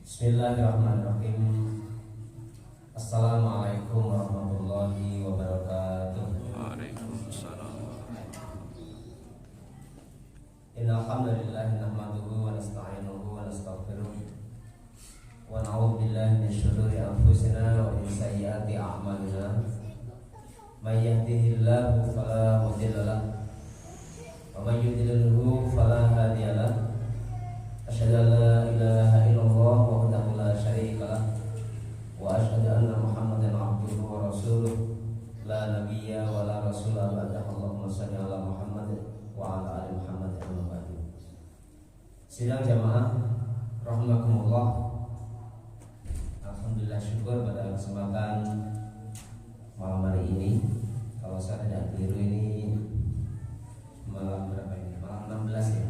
Bismillahirrahmanirrahim. Assalamualaikum warahmatullahi wabarakatuh. Waalaikumsalam. Innal hamdalillah nahmaduhu wa nasta'inuhu wa nastaghfiruh wa na'udzu billahi min shururi anfusina wa min sayyiati a'malina. May yahdihillahu fala mudilla lahu wa may yudlilhu fala hadiya lahu. Asyhadu an la ilaha illallah wahdahu la syarika lah wa asyhadu anna Muhammadan abduhu wa rasuluh la nabiyya wa la rasula ba'dahu. Allahumma shalli ala Muhammad wa ala ali Muhammad amma ba'du. Sidang jamaah rahimakumullah. Alhamdulillah, syukur pada kesempatan malam hari ini. Kalau saya tidak keliru ini malam berapa ini? Malam 16 ya.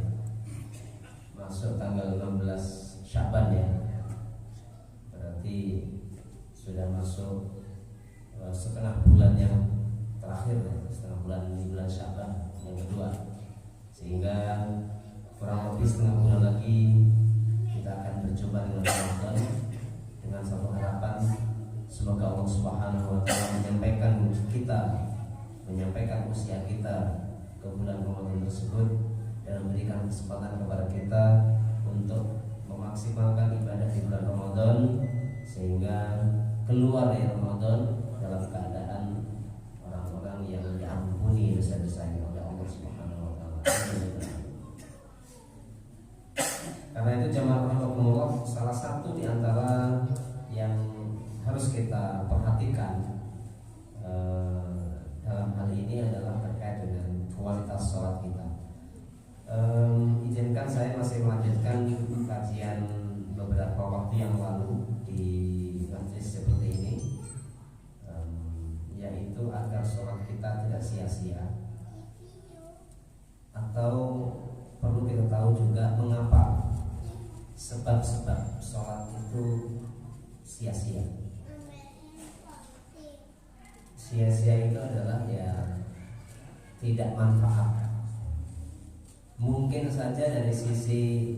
Masuk tanggal 16 Syaban ya. Berarti sudah masuk setengah bulan yang terakhir ya, setengah bulan di bulan Syaban yang kedua. Sehingga kurang lebih setengah bulan lagi kita akan berjumpa dengan Ramadan, dengan satu harapan semoga Allah Subhanahu wa taala menyampaikan usia kita ke bulan Ramadan tersebut dan memberikan kesempatan kepada kita untuk memaksimalkan ibadah di bulan Ramadan sehingga keluar dari Ramadan dalam keadaan orang-orang yang diampuni dosa-dosanya oleh Allah Subhanahu wa taala. Karena itu jamaah rahimakumullah, salah satu di antara yang harus kita perhatikan dalam hal ini adalah terkait dengan kualitas sholat kita. Izinkan saya masih melanjutkan kajian beberapa waktu yang lalu di majelis seperti ini, yaitu agar sholat kita tidak sia-sia, atau perlu kita tahu juga mengapa sebab-sebab sholat itu sia-sia. Sia-sia itu adalah ya tidak manfaat. Mungkin saja dari sisi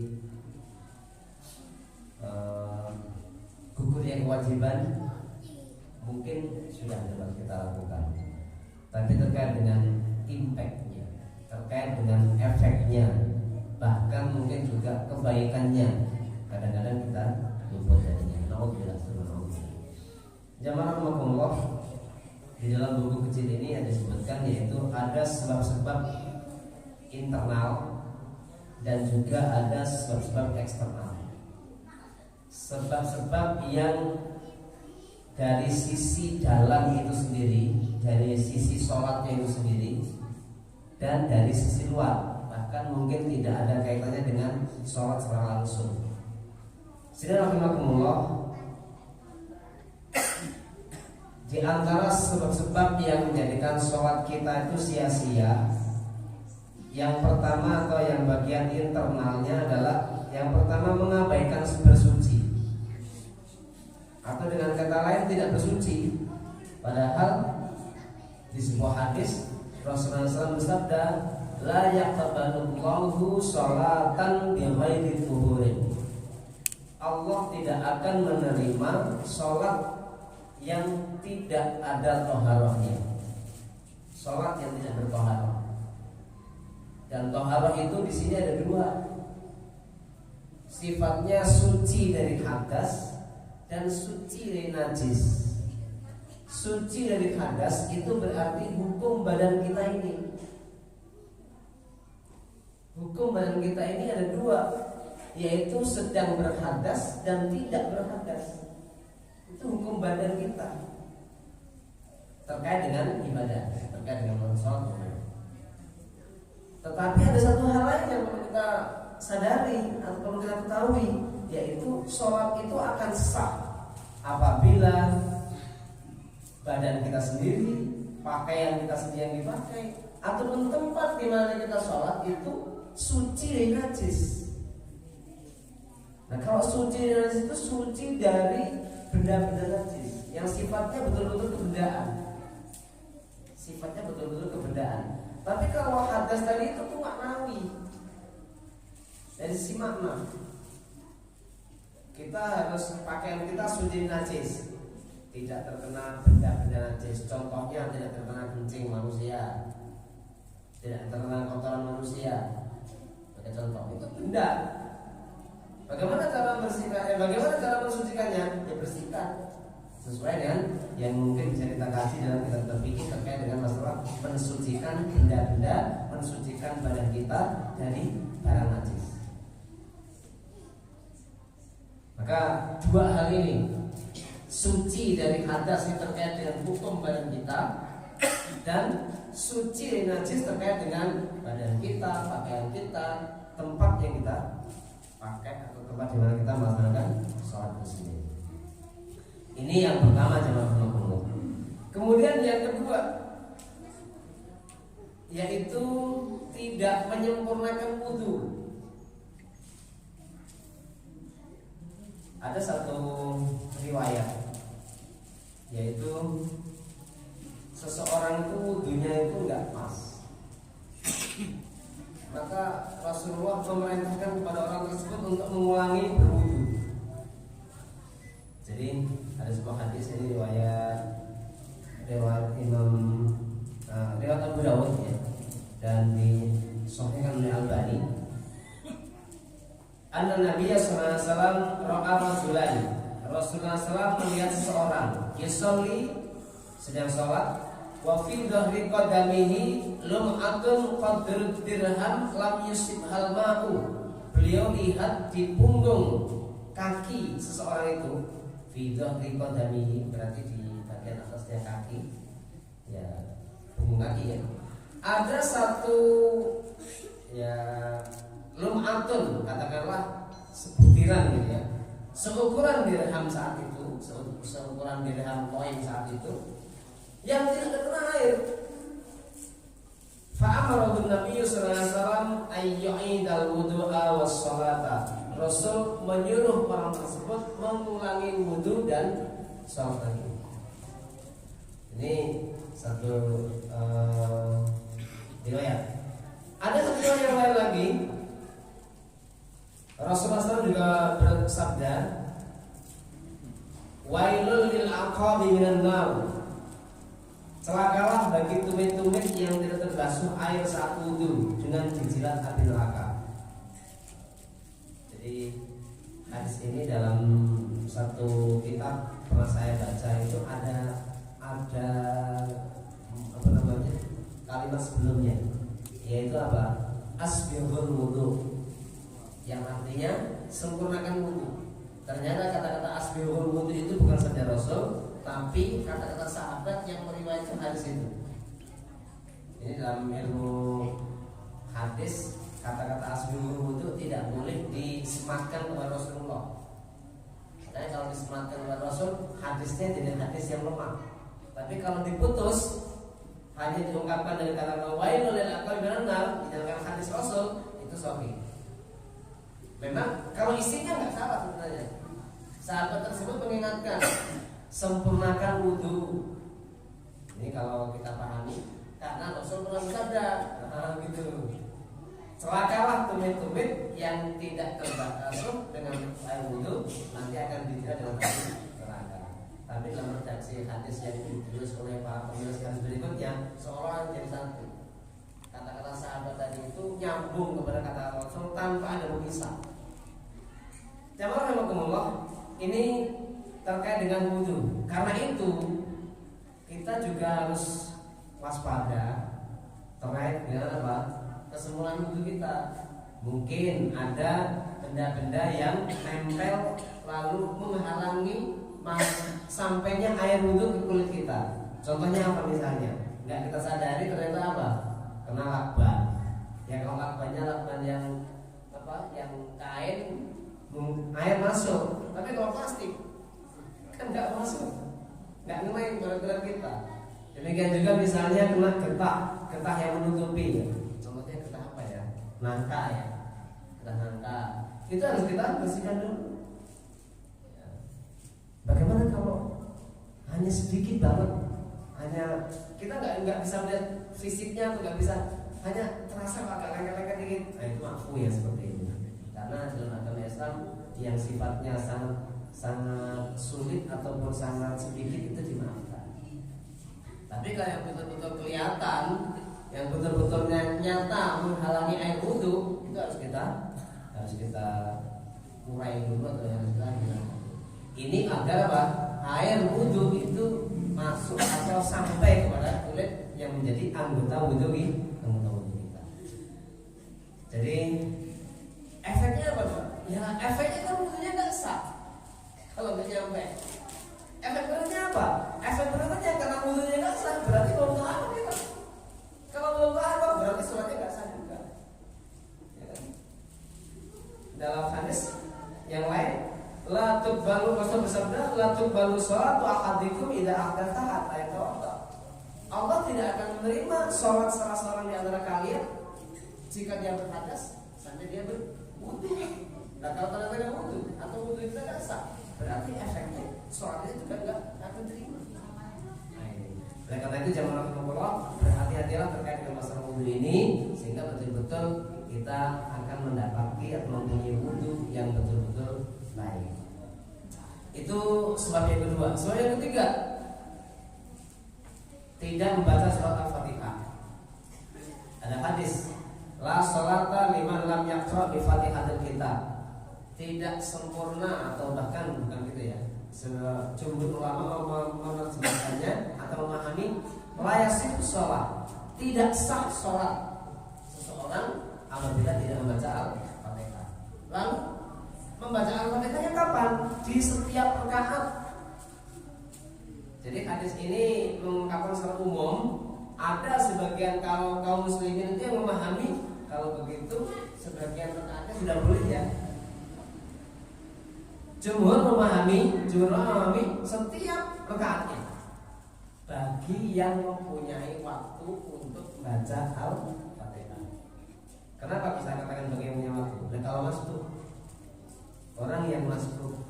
gugurnya kewajiban mungkin sudah dapat kita lakukan, tapi terkait dengan impactnya, terkait dengan efeknya, bahkan mungkin juga kebaikannya, kadang-kadang kita luput darinya. Alhamdulillah. Jamaah rahimakumullah, di dalam buku kecil ini ada disebutkan, yaitu ada sebab-sebab internal dan juga ada sebab-sebab eksternal. Sebab-sebab yang dari sisi dalam itu sendiri, dari sisi sholatnya itu sendiri, dan dari sisi luar, bahkan mungkin tidak ada kaitannya dengan sholat secara langsung. Bismillahirrahmanirrahim. Di antara sebab-sebab yang menjadikan sholat kita itu sia-sia, yang pertama atau yang bagian internalnya adalah yang pertama mengabaikan bersuci, atau dengan kata lain tidak bersuci. Padahal di sebuah hadis Rasulullah SAW bersabda, la yaqbalullahu sholatan bighairi tuhurin. Allah tidak akan menerima sholat yang tidak ada toharohnya, sholat yang tidak bertoharoh. Dan toharoh itu di sini ada dua, sifatnya suci dari hadas dan suci dari najis. Suci dari hadas itu berarti hukum badan kita ini. Hukum badan kita ini ada dua, yaitu sedang berhadas dan tidak berhadas. Itu hukum badan kita terkait dengan ibadah, terkait dengan sholat. Tetapi ada satu hal lain yang perlu kita sadari atau perlu kita ketahui, yaitu sholat itu akan sah apabila badan kita sendiri, pakaian kita sendiri yang dipakai, ataupun tempat di mana kita sholat itu suci dari najis. Nah, kalau suci dari najis itu suci dari benda-benda najis yang sifatnya betul-betul kebendaan. Sifatnya betul-betul kebendaan. Tapi kalau hadas tadi itu tuh maknawi, dari sisi makna. Kita kita harus pakaian kita suci najis, tidak terkena benda-benda najis. Contohnya tidak terkena kencing manusia, tidak terkena kotoran manusia. Sebagai contoh itu benda. Bagaimana cara membersihkan? Bagaimana cara mensucikannya? Ya bersihkan sesuai dengan yang mungkin bisa kita kaji dalam kita berpikir terkait dengan masalah mensucikan benda-benda, mensucikan badan kita dari barang najis. Maka dua hal ini, suci dari hadas yang terkait dengan hukum badan kita, dan suci dari najis terkait dengan badan kita, pakaian kita, tempat yang kita pakai atau tempat di mana kita melaksanakan sholat di sini. Ini yang pertama jemaah umum. Kemudian yang kedua, yaitu tidak menyempurnakan wudu. Ada satu riwayat, yaitu seseorang itu wudunya itu enggak pas. Maka Rasulullah memerintahkan kepada orang tersebut untuk mengulangi berwudu. Jadi ada sebuah hadis, ini riwayat riwayat Abu Dawud ya, dan disahihkan oleh Albani. Anna Nabiya sallallahu alaihi wasallam ra'a rajulan. Rasulullah SAW melihat seseorang yusolli, sedang sholat, wa fi dhahri qadamihi lum'atun qadru dirham lam yusibhal ma'u. Beliau lihat di punggung kaki seseorang itu, fi dhahri qadamihi berarti di bagian atasnya kaki, ya punggung kaki ya, ada satu ya lum'atun, katakanlah sebutiran gitu ya, seukuran dirham saat itu, seukuran dirham koin saat itu, yang tidak terkena air. Fa'amara Nabi sallallahu alaihi wasallam ayyu'idal wudu'a was salata. Rasul menyuruh orang tersebut mengulangi wudu dan salat lagi. Ini satu riwayat. Ada satu riwayat yang lain lagi. Rasulullah SAW juga bersabda, wailul lil aqabi minan nar. Celakalah bagi tumit-tumit yang tidak terbasuh air saat wudu dengan dijilat api neraka. Jadi hadis ini dalam satu kitab pernah saya baca itu ada apa namanya, kalimat sebelumnya, yaitu apa? Asbihul wudu, yang artinya sempurnakan wudu. Ternyata kata-kata asbihul wudu itu bukan saja Rasul, tapi kata-kata sahabat yang meriwayatkan hadis itu. Ini dalam ilmu hadis, kata-kata asbihul wudu tidak boleh disematkan kepada Rasulullah. Karena kalau disematkan kepada Rasul, hadisnya jadi hadis yang lemah. Tapi kalau diputus, hanya diungkapkan dari kata-kata wailul lil aqabi minan nar, dalam hadis Rasul, itu sahih. Memang kalau isinya nggak salah sebenarnya. Sahabat tersebut mengingatkan, sempurnakan wudu. Ini kalau kita pahami, karena Rasul pernah bersabda, gitu. Celakalah tumit-tumit yang tidak terbasuh dengan air wudu, nanti akan dijerat dengan api neraka. Tapi dalam redaksi hadis yang ditulis oleh para penulis hadis berikutnya, seolah jadi satu. Kata-kata sahabat tadi itu nyambung kepada kata Rasul tanpa ada pemisah. Jamaah rahimakumullah, ini terkait dengan wudu. Karena itu kita juga harus waspada terkait dengan apa? Kesemuran wudu kita. Mungkin ada benda-benda yang nempel lalu menghalangi sampainya air wudu ke kulit kita. Contohnya apa misalnya? Nggak kita sadari ternyata apa? Kena lakban. Ya kalau lakbannya lakban yang apa? Yang kain, air masuk. Tapi kalau plastik kan nggak masuk, nggak ngenai berat-berat kita. Demikian juga misalnya kena getah yang menutupi. Contohnya getah apa ya? Nangka ya, getah nangka. Itu harus kita bersihkan dulu. Bagaimana kalau hanya sedikit banget, hanya kita nggak bisa melihat fisiknya atau nggak bisa, hanya terasa agak lengket-lengket dikit, nah itu aku ya seperti ini. Karena karena dalam agama Islam yang sifatnya sangat sulit ataupun sangat sedikit itu dimaafkan. Tapi kalau yang betul-betul kelihatan, yang betul-betul nyata menghalangi air wudu, itu harus kita urai dulu atau yang lain. Ini agar apa? Air wudu itu masuk atau sampai kepada kulit yang menjadi anggota wudu kita. Jadi efeknya apa, Pak? Ya efeknya kan wudunya nggak sah kalau nggak nyampe. Efek beratnya apa? Efek beratnya karena wudunya nggak sah, berarti belum tahu kita. Kalau belum tahu berarti sholatnya nggak sah juga. Ya kan? Dalam hadis yang lain, la tuqbalu, Rasul bersabda, la tuqbalu sholatu ahadikum idza ahdatha hatta yatawadda. Allah tidak akan menerima sholat salah seorang di antara kalian jika dia berhadas sampai dia berwudu. Nah kalau tanda-tanda wudu atau wudu itu tidak sah, berarti efeknya sholatnya juga nggak akan terima. Nah ini. Oleh karena itu jamaah rahimahullah, berhati-hatilah terkait dengan masalah wudu ini sehingga betul-betul kita akan mendapati atau mempunyai wudu yang betul-betul baik. Itu sebab yang kedua. Sebab yang ketiga, tidak membaca surat Al-Fatihah. Ada hadis, la sholata liman lam yaqra bi Fatihatil Kitab. Tidak sempurna atau bahkan bukan gitu ya. Jumhur ulama menerjemahkannya atau memahami la yasih sholat. Tidak sah sholat seseorang apabila tidak membaca Al-Fatihah. Lalu membaca Al-Fatihahnya kapan? Di setiap rakaat. Jadi hadis ini mengungkapkan secara umum, ada sebagian kaum muslimin itu yang memahami kalau begitu sebagian rakaatnya sudah boleh ya. Jumhur memahami setiap rakaatnya bagi yang mempunyai waktu untuk membaca Al-Fatihah. Kenapa bisa katakan bagi yang punya waktu? Dan kalau masuk orang yang masuk,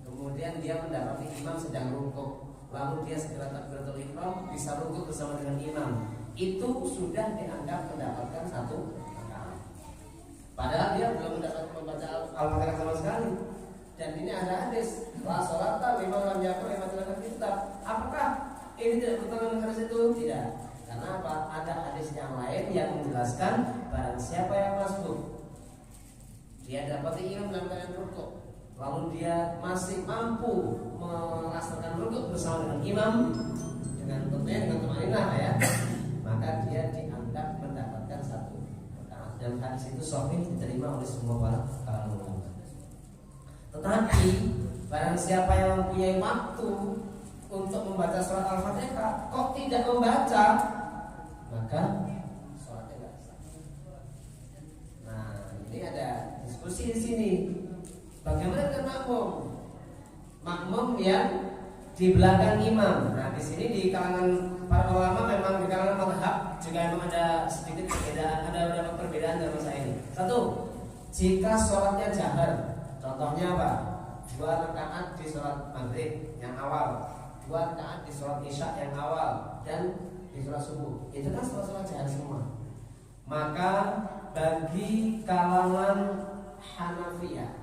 kemudian dia mendapati imam sedang rukuk, lalu dia segera takbiratul ihram, bisa rukuk bersama dengan imam, itu sudah dianggap mendapatkan satu rakaat. Padahal dia belum mendapat membaca Al-Fatihah sama sekali. Dan ini ada hadis, la sholata liman lam yaqra bi Fatihatil Kitab. Apakah ini tidak bertentangan dengan hadis itu? Tidak. Karena apa? Ada hadis yang lain yang menjelaskan barang siapa yang masuk, dia dapat imam dalam keadaan rukuk, lalu dia masih mampu melaksanakan rukuk bersama dengan imam dengan tumaninah ya, maka dia dianggap mendapatkan satu rakaat. Dan hadis itu sahih, diterima oleh semua para ulama. Tetapi barang siapa yang mempunyai waktu untuk membaca surat Al-Fatihah kok tidak membaca, maka sholatnya tidak sah. Nah, ini ada diskusi di sini. Bagaimana dengan makmum? Makmum yang di belakang imam. Nah, di sini di kalangan para ulama memang di kalangan mazhab juga memang ada sedikit perbedaan, ada beberapa perbedaan dalam masalah ini. Satu, jika sholatnya jahar, contohnya apa? 2 rakaat di sholat maghrib yang awal, 2 rakaat di sholat isya yang awal, dan di sholat subuh. Itu kan sholat jahar semua. Maka bagi kalangan Hanafiyah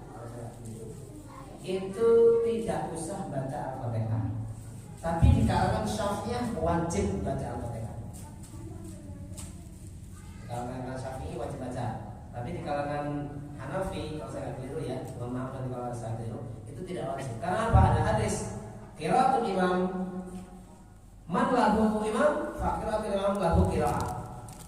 itu tidak usah baca Al-Fatihah. Tapi di kalangan Syafi'iyah wajib baca Al-Fatihah. Di kalangan Syafi'i wajib baca. Tapi di kalangan Hanafi, kalau saya keliru ya, mohon maaf nanti kalau saya keliru, itu tidak wajib. Karena apa? Ada hadis, qiraatul imam, man lahu imam, fa qiraatul imam lahu qiraat.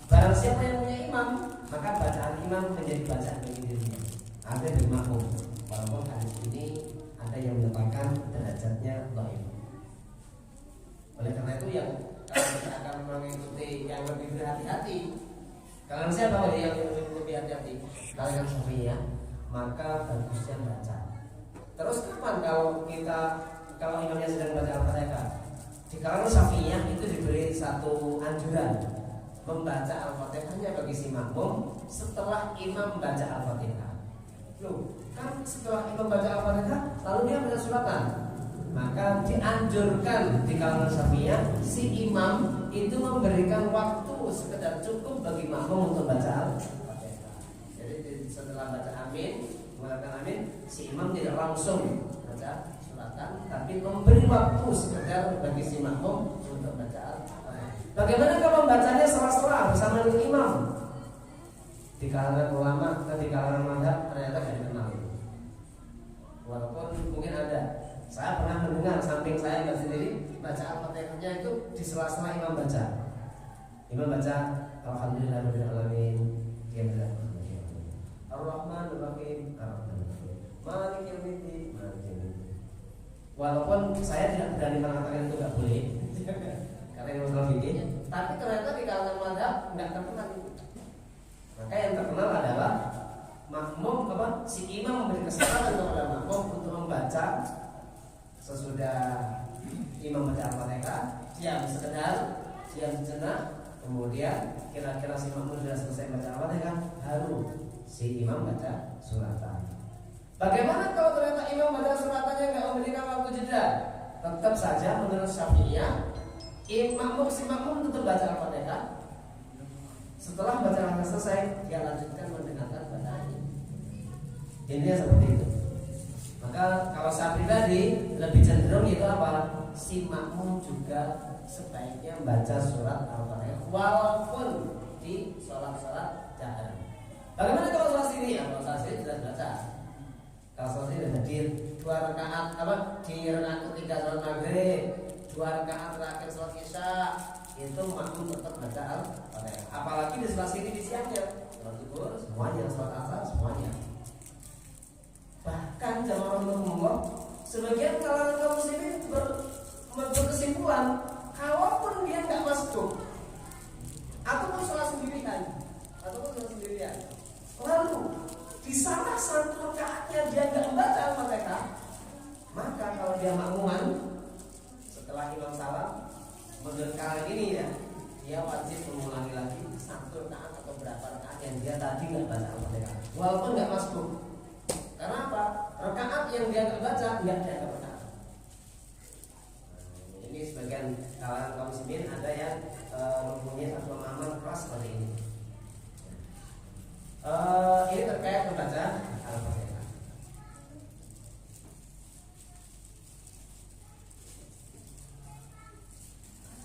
Barang siapa yang punya imam, maka bacaan imam menjadi bacaan bagi dirinya. Ada di makmum. Walaupun hadis ini ada yang menyatakan derajatnya dhaif. Oleh karena itu yang kalau kita akan mengikuti yang lebih berhati-hati, kalian siapa yang lebih hati-hati? Kalian Syafi'iyah, maka bagusnya baca. Terus kapan kalau imamnya sedang baca Al-Fatihah? Di kalangan Syafi'iyah itu diberi satu anjuran, membaca Al-Fatihahnya bagi si makmum setelah imam membaca Al-Fatihah. Loh, kan setelah imam baca Al-Fatihah lalu dia baca suratan, maka dianjurkan di kalangan Syafi'iyah si imam itu memberikan waktu sekedar cukup bagi makmum untuk baca Al-Fatihah. Jadi setelah baca amin, mengatakan amin, si imam tidak langsung baca suratan, tapi memberi waktu sekedar bagi si makmum untuk baca Al-Fatihah. Bagaimana kalau membacanya sela-sela bersama dengan imam? Di kalangan ulama atau di kalangan mazhab ternyata tidak dikenal. Walaupun mungkin ada, saya pernah mendengar samping saya sendiri baca Al-Fatihahnya itu di sela-sela imam baca. Imam baca Alhamdulillahirabbil alamin, dia bilang Ar-Rahmanir Rahim, Ar-Rahmanir Rahim, Maliki Yaumiddin, Maliki Yaumiddin. Walaupun saya tidak berani mengatakan itu nggak boleh, karena itu masalah fikih, tapi ternyata di kalangan mazhab nggak terkenal itu. Maka yang terkenal adalah makmum si imam memberi kesempatan kepada makmum untuk membaca sesudah imam baca Al-Fatihah, diam sekedar, diam sejenak, kemudian kira-kira si makmum sudah selesai baca Al-Fatihah, baru si imam baca suratan. Bagaimana kalau ternyata imam baca suratannya nggak memberikan waktu jeda? Tetap saja menurut Syafi'iyah, si makmum tetap baca Al-Fatihah. Setelah baca Al-Fatihah selesai, dia lanjutkan mendengarkan bacaannya. Intinya seperti itu. Maka kalau saya pribadi lebih cenderung itu apa? Si makmum juga sebaiknya membaca surat Al-Fatihah walaupun di sholat-sholat jahar. Bagaimana kalau sholat sini? Kalau sholat sini jelas baca. Kalau sholat sini di 2 rakaat di rakaat ketiga sholat maghrib, 2 rakaat terakhir sholat isya, itu makmum tetap baca Al-Fatihah. Apalagi di sholat sini di siangnya, sholat zuhur semuanya, sholat asar semuanya. Bahkan jamaah Rasulullah, sebagian kalangan kaum muslimin berkesimpulan, kalaupun dia nggak masuk, ataupun sholat sendirian, lalu di salah satu rakaatnya dia nggak membaca Al-Fatihah, maka kalau dia makmuman setelah imam salam, menurut kalangan ini ya, dia wajib mengulangi lagi 1 rakaat atau berapa rakaat yang dia tadi nggak baca Al-Fatihah, walaupun nggak masuk. Karena apa? Rakaat yang dia nggak baca, dia tidak baca. Ini sebagian kalangan kaum muslimin ada yang mempunyai satu pemahaman keras seperti ini. Ini terkait membaca Al-Fatihah.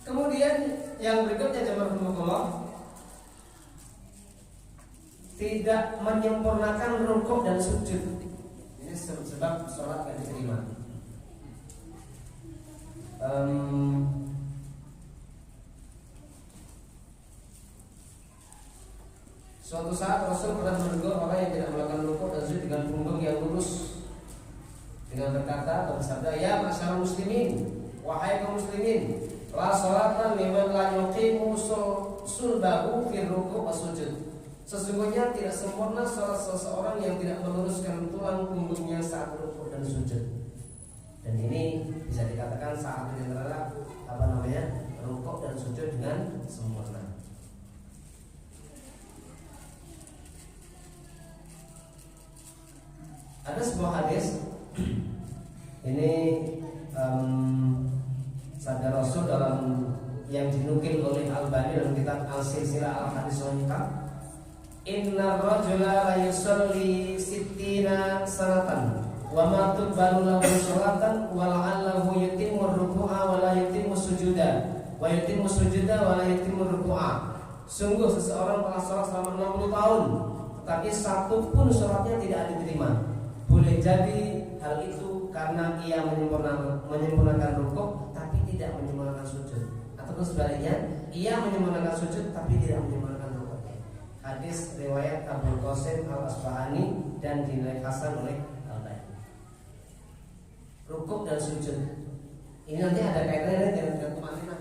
Kemudian yang berikutnya jemaah rahimahullah, tidak menyempurnakan rukuk dan sujud. Ini sebab sholat gak diterima. Suatu saat Rasul pernah menegur orang yang tidak melakukan rukuk dan sujud dengan punggung yang lurus, dengan berkata, bersabda, ya masyarakat muslimin, wahai kaum muslimin, la sholatan liman la yuqimu sulbahu fi rukuk wa sujud. Sesungguhnya tidak sempurna salat seseorang yang tidak meluruskan tulang punggungnya saat rukuk dan sujud. Dan ini bisa dikatakan saat ini adalah rukuk dan sujud dengan sempurna. Ada sebuah hadis ini sabda Rasul dalam yang dinukil oleh Al-Albani dalam kitab Al-Silsilah Al-Hadis Shahihah. Inna rajula la yusalli sittina sanatan wa ma tuqbalu lahu sholatan wa la'allahu yutimmu ruku'a wa la yutimmu sujuda wa yutimmu sujuda wa la yutimmu ruku'a. Sungguh seseorang telah sholat selama 60 tahun tetapi satu pun sholatnya tidak diterima. Boleh jadi hal itu karena ia menyempurnakan rukuk tapi tidak menyempurnakan sujud, ataupun sebaliknya ia menyempurnakan sujud tapi tidak menyempurnakan rukuk. Hadis riwayat Abu Qasim Al-Asbahani dan dinilai hasan oleh Al-Albani. Rukuk dan sujud ini nanti ada kaitannya dengan tumanina.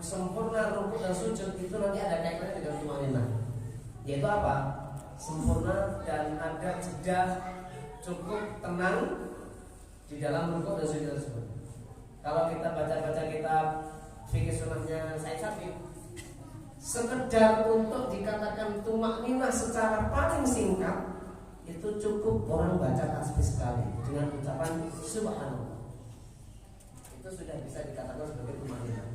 Sempurna rukuk dan sujud itu nanti ada kaitannya dengan tumanina. Yaitu apa? Sempurna dan ada jeda cukup tenang di dalam rukuk dan sujud tersebut. Kalau kita baca-baca kitab fikih sunnahnya Said Sabiq, sekedar untuk dikatakan tumakninah secara paling singkat itu cukup orang baca tasbih sekali dengan ucapan subhanallah. Itu sudah bisa dikatakan sebagai tumakninah.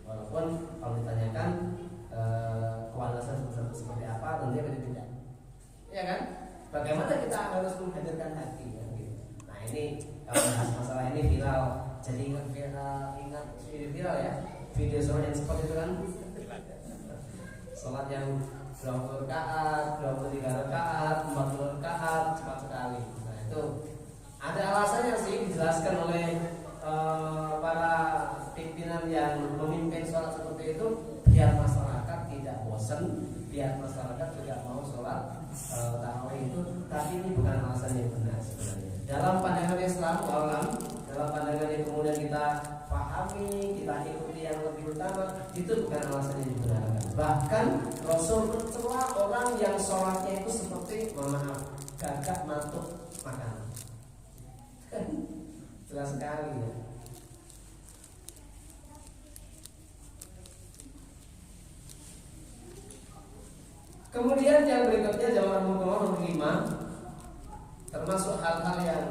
Walaupun kalau ditanyakan kualitasnya seperti apa, tentunya beda-beda. ya kan? Bagaimana kita harus menghadirkan hati ya, gitu. Nah ini kalau bahas masalah ini viral, jadi ingat viral ya, video sholat yang seperti itu kan, sholat yang 20 rakaat, 23 rakaat, 40 rakaat, cepat sekali. Nah itu ada alasannya sih, dijelaskan oleh para pimpinan yang memimpin sholat seperti itu, biar masyarakat tidak bosan, biar masyarakat juga mau sholat tarawih itu. Tapi ini bukan alasan yang benar sebenarnya. Dalam pandangan Islam, dalam pandangan yang kemudian kita pahami, kita ikuti yang lebih utama, itu bukan alasan yang dibenarkan. Bahkan Rasul mencela orang yang sholatnya itu seperti, mohon maaf, gagak matuk makanan. Jelas sekali ya. Kemudian yang berikutnya jamaah nomor 5, termasuk hal-hal yang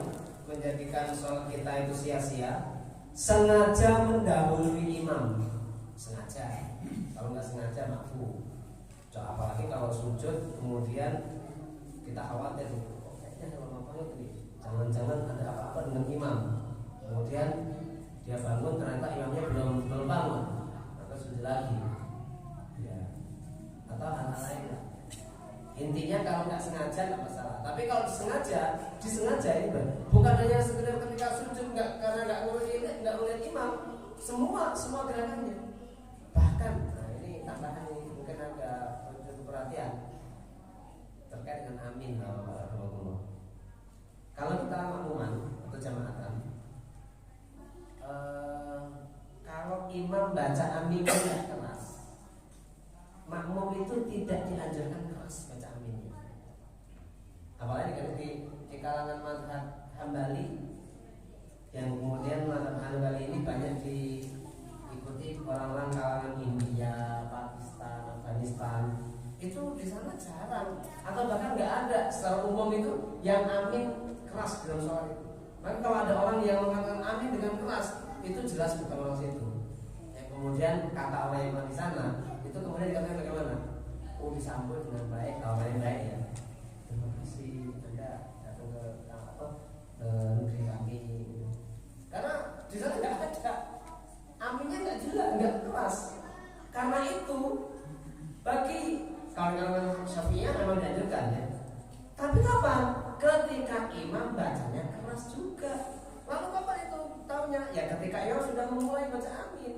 menjadikan sholat kita itu sia-sia, sengaja mendahului imam. Sengaja, kalau nggak sengaja makruh. Apalagi kalau sujud kemudian kita khawatir, kayaknya lama banget ini, jangan-jangan ada apa-apa dengan imam. Kemudian dia bangun, ternyata imamnya belum bangun, maka sujud lagi, ya. Atau hal-hal lain lah. Intinya kalau nggak sengaja nggak masalah. Tapi kalau disengaja ini bukan hanya sekedar ketika sujud karena nggak ngeliat imam, semua gerakannya. Bahkan, nah ini tambahan ini mungkin agak perlu perhatian terkait dengan amin. Kalau kita makmuman atau jamaatan, kalau imam baca amin tidak keras, makmum itu tidak diajarkan keras baca aminnya. Apalagi kalau di kalangan mazhab Hambali, yang kemudian mazhab Hambali ini banyak diikuti orang-orang kalangan India, Pakistan, Afghanistan. Itu di sana jarang atau bahkan nggak ada secara umum itu yang amin keras dalam sholat itu. Maka kalau ada orang yang mengatakan amin dengan keras, itu jelas bukan orang situ. Yang kemudian kata orang yang di sana itu kemudian dikatakan bagaimana? Oh, disambut dengan baik, kalau yang baik ya. Terima kasih Anda datang ke negeri kami. Karena di sana nggak ada, aminnya nggak jelas, nggak keras. Karena itu bagi kawan-kawan Syafi'iyah memang dianjurkan ya. Tapi kapan? Ketika imam bacanya keras juga. Lalu kapan itu tahunya? Ya ketika imam sudah memulai baca amin.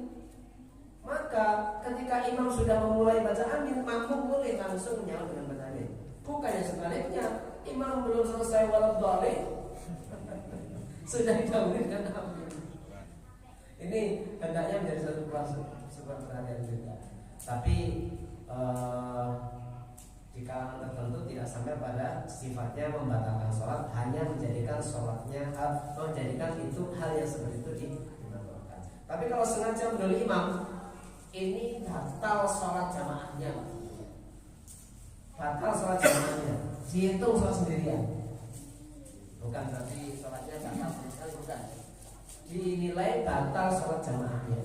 Maka ketika imam sudah memulai baca amin, makmum boleh langsung menyahut dengan baca amin. Bukannya sebaliknya, imam belum selesai waladhdallin sudah didahului dengan amin. Ini hendaknya menjadi sebuah perhatian juga. Tapi di kalangan tertentu tidak sampai pada sifatnya membatalkan sholat, hanya menjadikan sholatnya menjadikan itu hal yang seperti itu dibatalkan. Tapi kalau sengaja mendahului imam, ini batal sholat jamaahnya. Batal sholat jamaahnya, dihitung sholat sendirian. Bukan berarti sholatnya batal sekali, bukan. Dinilai batal sholat jamaahnya.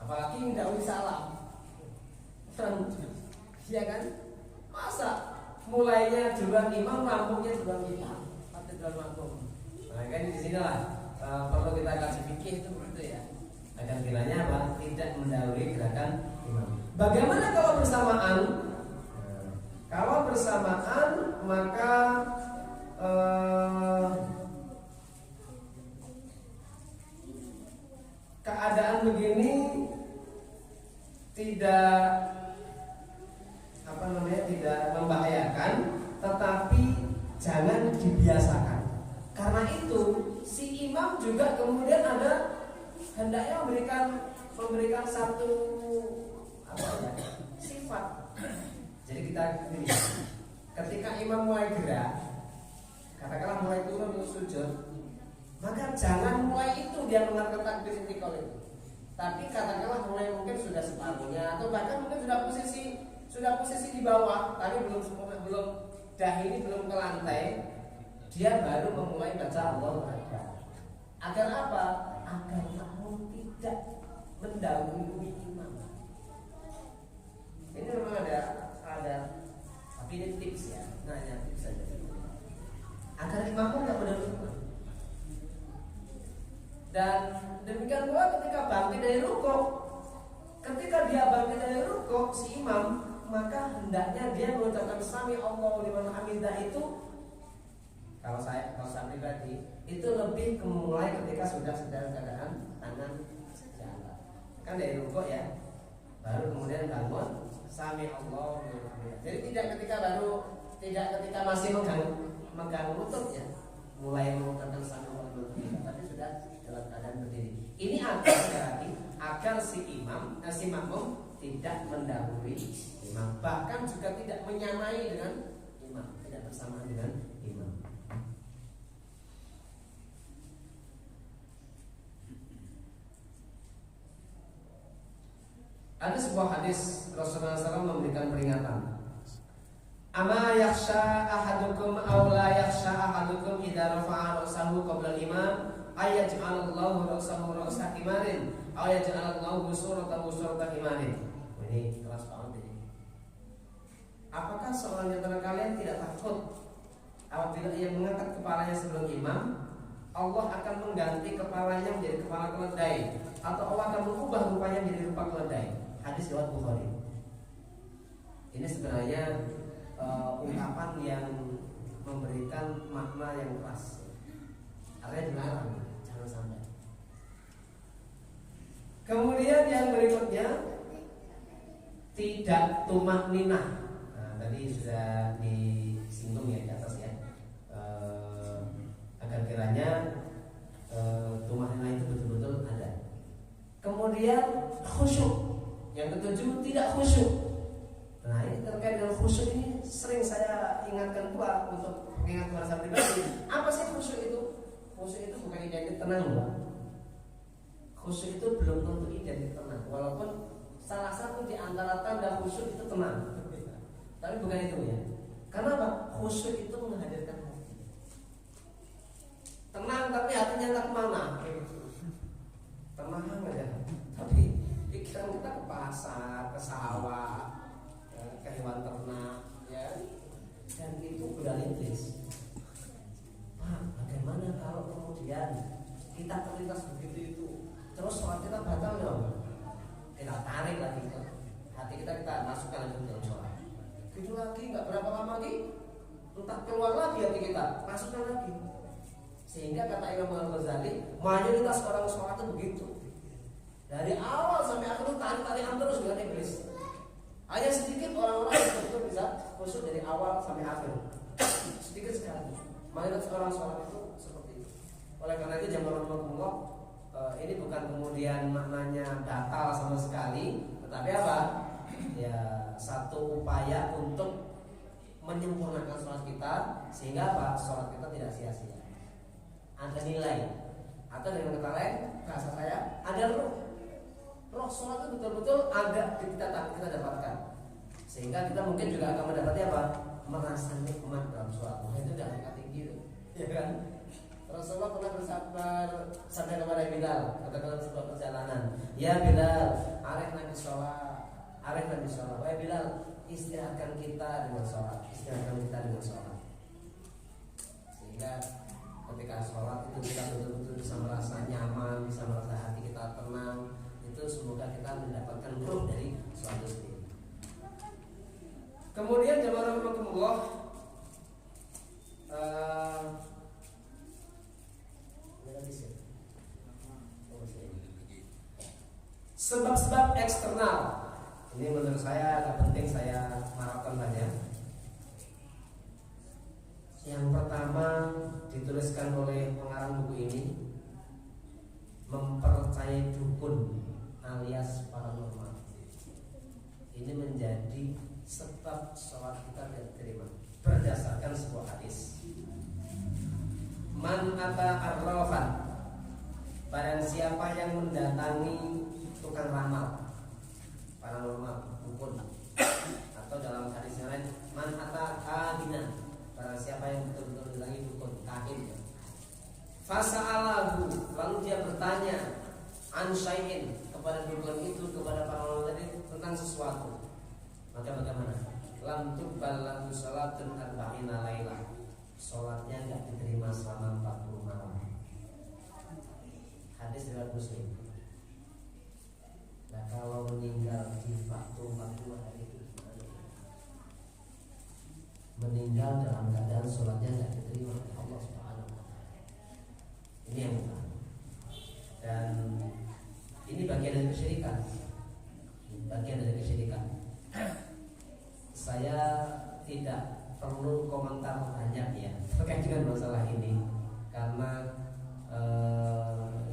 Apalagi mendahului salam. Iya kan? Masa mulainya duluan imam, rampungnya duluan kita, atau duluan makmum. Nah kan di sini lah perlu kita kasih pikir itu begitu ya. Agar kiranya apa? Tidak mendahului gerakan imam. Bagaimana kalau bersamaan? Kalau bersamaan maka keadaan begini tidak tidak membahayakan, tetapi jangan dibiasakan. Karena itu si imam juga kemudian hendaknya memberikan satu sifat. Jadi kita ketika imam mulai gerak, katakanlah mulai turun untuk sujud, maka jangan mulai itu dia mengatakan takbir intikal itu. Tapi katakanlah mulai mungkin sudah separuhnya atau bahkan mungkin sudah posisi di bawah, tapi belum dahi ini belum ke lantai, dia baru memulai baca Allahu Akbar. Agar apa? Agar makmum tidak mendahului imam. Ini memang ada Tapi ini tips ya, nanya tips saja. Agar imammu nggak benar rukuk. Dan demikian pula ketika bangkit dari rukuk, ketika dia bangkit dari rukuk si imam, maka hendaknya dia mengucapkan sami Allahu liman hamidah itu. Kalau saya pribadi itu lebih mulai ketika sudah dalam keadaan tangan sejalan. Kan dari rukuk ya, baru kemudian bangun sami Allahu liman hamidah. Jadi tidak ketika masih megang lutut ya, mulai mengucapkan sami Allahu liman hamidah, tapi sudah dalam keadaan berdiri. Ini agar si makmum tidak mendahului imam, bahkan juga tidak menyamai dengan imam, tidak bersama dengan imam. Ada sebuah hadis Rasulullah SAW memberikan peringatan. Ama yakhsha ahadukum aw la yakhsha ahadukum idza rafa'a ra'sahu qabla al-imam ayaj'alallahu ra'sahu ra'sa himarin aw yaj'alallahu suratahu surata himarin. Ini keras banget ini. Apakah seorang di antara kalian tidak takut apabila ia mengangkat kepalanya sebelum imam, Allah akan mengganti kepalanya menjadi kepala keledai, atau Allah akan mengubah rupanya menjadi rupa keledai? Hadis riwayat Bukhari. Ini sebenarnya ungkapan yang memberikan makna yang keras. Artinya dilarang, jangan sampai. Kemudian yang berikutnya, tidak tumak ninah. Nah, tadi sudah disinggung ya di atas ya, agar kiranya tumak ninah itu betul-betul ada. Kemudian khusyuk. Yang ketujuh, tidak khusyuk. Nah, ini terkait dengan khusyuk ini sering saya ingatkan pula untuk mengingat merasa pribadi. Apa sih khusyuk itu? Khusyuk itu bukan identik tenang loh. Khusyuk itu belum tentu identik tenang, walaupun salah satu di antara tanda khusyuk itu tenang. Tapi bukan itu ya. Karena apa? Khusyuk itu menghadirkan hati. Tenang tapi hatinya tak kemana. Tenang aja. Tapi pikiran kita ke pasar, ke sawah, ke hewan ternak, ya. Dan itu godaan iblis. Bagaimana kalau kemudian kita terlintas begitu itu, terus sholat kita batal dong? Kita tarik lagi ke hati kita masukkan lagi ke dalam sholat. Itu lagi nggak berapa lama lagi, entah keluar lagi hati kita, masukkan lagi. Sehingga kata Imam Al-Ghazali, mayoritas orang sholat itu begitu. Dari awal sampai akhir itu tarik-tarikan terus dengan iblis. Hanya sedikit orang-orang yang betul bisa khusyuk dari awal sampai akhir. Sedikit sekali. Mayoritas orang sholat itu seperti itu. Oleh karena itu jamaah rahmatullah, ini bukan kemudian maknanya batal sama sekali, tetapi apa? Ya satu upaya untuk menyempurnakan sholat kita, sehingga apa? Sholat kita tidak sia-sia. Ada nilai. Atau dengan kata lain, bahasa saya, ada roh sholat itu betul-betul ada kita dapatkan, sehingga kita mungkin juga akan mendapati apa? Merasa nikmat dalam sholat. Itu udah tingkat tinggi tuh, ya kan? Rasulullah pernah bersabda kepada Bilal, kata dalam sebuah perjalanan, ya Bilal, arif Nabi sholat. Wahai Bilal, istirahatkan kita dengan sholat, sehingga ketika sholat itu kita betul-betul bisa merasa nyaman, bisa merasa hati kita tenang. Itu semoga kita mendapatkan ruh dari sholat itu sendiri. Kemudian jamaah rahmatullah, sebab-sebab eksternal ini menurut saya agak penting saya marahkan banyak. Yang pertama dituliskan oleh pengarang buku ini, mempercayai dukun alias paranormal. Ini menjadi sebab sholat kita tidak diterima berdasarkan sebuah hadis. Man ata arrafan, barang siapa yang mendatangi tukang ramal, paranormal, dukun, atau dalam hadis yang lain, man ata kahinan, barang siapa yang betul-betul mendatangi dukun, kahin, fasa'alahu, lalu dia bertanya an syai'in, kepada dukun itu, kepada paranormal tadi tentang sesuatu, maka bagaimana? lam tuqbal lahu salatun arba'ina lailah. Salatnya enggak diterima selama 40 malam. Hadis riwayat Muslim. Nah, kalau meninggal di waktu 40 hari itu meninggal dalam keadaan sholatnya tidak diterima oleh Allah Subhanahu wa Ta'ala. Ini yang utama. Dan ini bagian dari kesyirikan. Bagian dari kesyirikan. Saya tidak perlu komentar banyak ya terkait dengan masalah ini, karena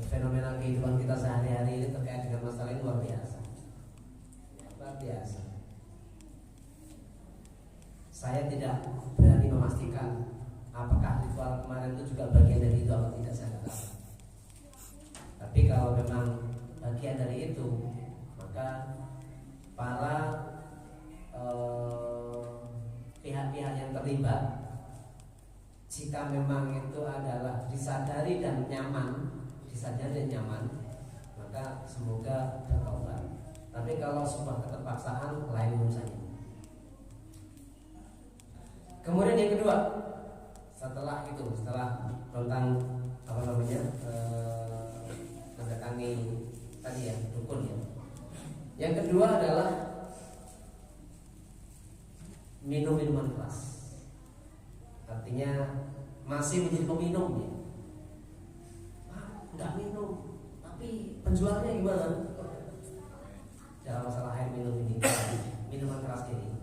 fenomena kehidupan kita sehari-hari ini terkait dengan masalah ini luar biasa. Luar biasa. Saya tidak berani memastikan apakah ritual kemarin itu juga bagian dari itu atau tidak, saya tidak tahu. Tapi kalau memang bagian dari itu, maka para pihak-pihak yang terlibat, jika memang itu adalah disadari dan nyaman, maka semoga bertobat. Tapi kalau sebuah keterpaksaan, lain urusannya. Kemudian yang kedua, setelah tentang mendatangi tadi ya, dukun ya. Yang kedua adalah minum minuman keras. Artinya masih menjadi peminum ya. Enggak minum, tapi penjualnya gimana? Dalam masalah air minum ini, minuman keras ini,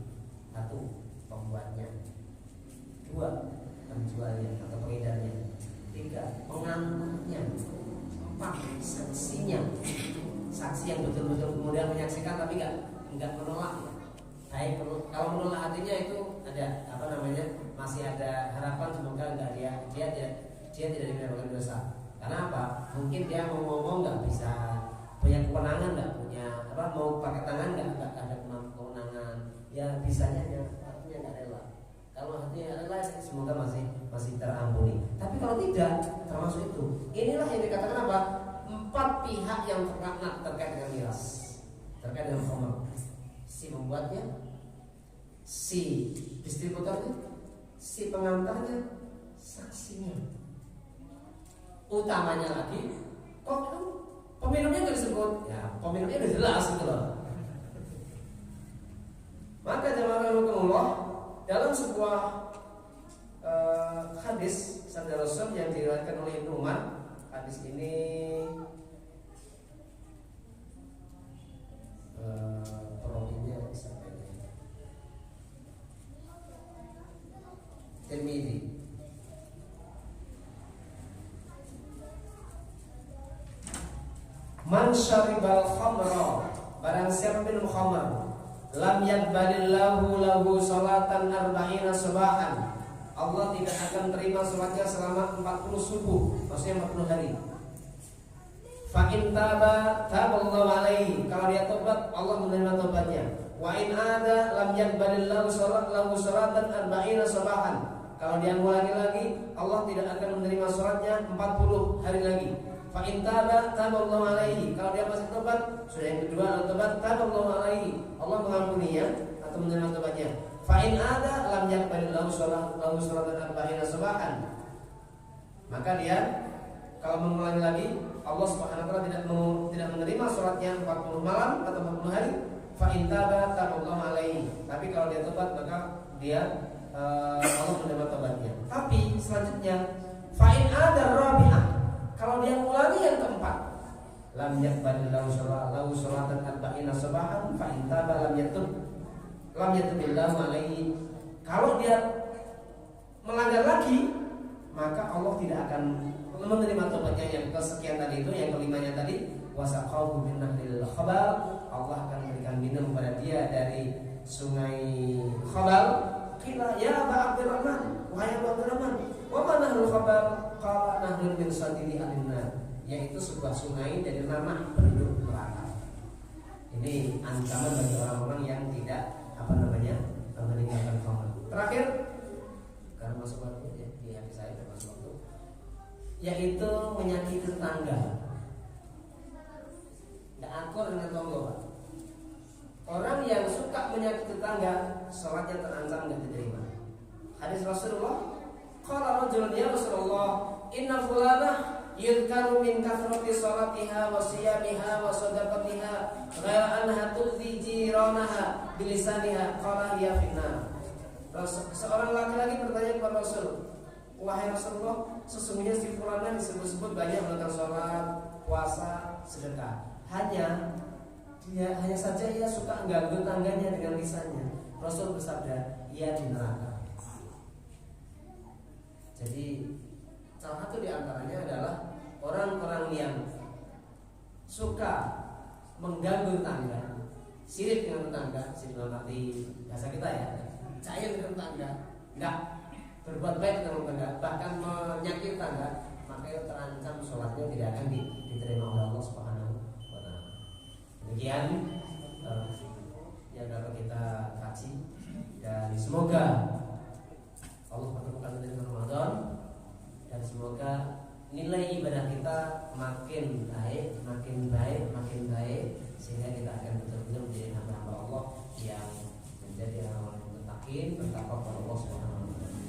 satu, pembuatnya; dua, penjualnya atau pengedarnya; tiga, pengantarnya; empat, saksinya, saksi yang betul-betul kemudian menyaksikan tapi enggak menolak. Baik, kalau menolak artinya itu ada masih ada harapan semoga enggak dia tidak diberikan dosa. Karena apa? Mungkin dia mau ngomong nggak bisa, punya kewenangan nggak punya mau pakai tangan nggak ada kewenangan. Ya bisanya artinya nggak rela. Kalau hatinya rela, semoga masih terampuni. Tapi kalau tidak, termasuk itu. Inilah yang dikatakan apa? 4 pihak yang terlaknat terkait dengan miras, terkait dengan khamr. Si membuatnya, si distributornya, si pengantarnya, saksinya. Utamanya lagi, kok peminumnya nggak disebut? Ya, peminumnya udah jelas gitu loh. Maka jemaah rahimakumullah, dalam sebuah hadis sabda Rasul yang diriwayatkan oleh Ibnu Umar, hadis ini perawinya siapa ini? Tirmidzi. Man syaribal khamra, barang siapa minum khamr, lam yaqbalillahu lahu salatan arba'ina subahan, Allah tidak akan terima salatnya selama 40 subuh, maksudnya 40 hari. Fa in taba taballahu alaihi, kalau dia tobat Allah menerima tobatnya. Wa in ada lam yaqbalillahu salatan arba'ina subahan, kalau dia mengulangi lagi Allah tidak akan menerima salatnya 40 hari lagi. Fa in taba taballahu alaihi, kalau dia masih tobat, sudah yang kedua adalah tobat, taballahu alaihi, Allah mengampuninya atau menerima tobatnya. Fa in ada lam yaqbalillahu salatan arba'ina subahan, maka dia kalau mengulangi lagi Allah Subhanahu wa taala tidak menerima salatnya 40 malam atau 40 hari. Fa in taba taballahu alaihi, tapi kalau dia tobat maka dia Allah menerima tobatnya. Tapi selanjutnya fa in ada rabi'ah, kalau dia mengulangi yang keempat, lam yaqbalillahu salatan arba'ina subahan fa in taba lam yatubillahu alaihi, kalau dia melanggar lagi maka Allah tidak akan menerima tobatnya yang kesekian tadi itu, yang kelimanya tadi, wasaqahu min nahril khabal, Allah akan memberikan minum kepada dia dari sungai Khabal. Qila ya Aba Abdurrahman, wahai Abu Abdurrahman, wa ma nahrul khabal? Qala nahrun min sadidi alinnar, yaitu sebuah sungai dari ranah penduduk neraka. Ini ancaman bagi orang-orang yang tidak meninggalkan khamr. Terakhir, karena masuk waktu ya, di hadis saya termasuk waktu, yaitu menyakiti tetangga. Tidak akur dengan tonggo, Pak. orang yang suka menyakiti tetangga, sholatnya terancam nggak diterima. Hadis Rasulullah, qala rajulun ya Rasulullah, inna fulanah yudkaru min kathrati sholatiha wa siyamiha wa sadaqatiha ghaira annaha tu'dhi jiranaha bilisaniha qala hiya finnar. Seorang laki-laki bertanya kepada Rasul, wahai Rasulullah, sesungguhnya si fulanah disebut-sebut banyak melakukan sholat, puasa, sedekah. Hanya saja ia suka mengganggu tangganya dengan lisannya. Rasul bersabda, ia di neraka. Jadi salah satu di antaranya adalah orang-orang yang suka mengganggu tetangga, sirik dengan tetangga, sirik dalam arti bahasa kita ya, cair dengan tetangga, enggak berbuat baik dengan tetangga, bahkan menyakiti tetangga, maka terancam sholatnya tidak akan diterima oleh Allah Subhanahu wa Ta'ala. Demikian yang dapat kita kaji, dan semoga Allah pertemukan kita dengan Ramadan, dan semoga nilai ibadah kita makin baik sehingga kita akan betul-betul menjadi hamba-hamba Allah yang menjadi orang-orang yang muttaqin, bertakwa kepada Allah Subhanahu wa Ta'ala.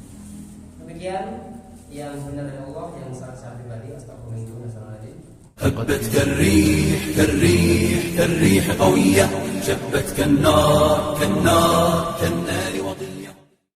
Demikian yang benar dari Allah, yang salah pribadi astagfirullahaladzim. هبت كالريح كالريح كالريح قوية، شبت كالنار كالنار كالنار.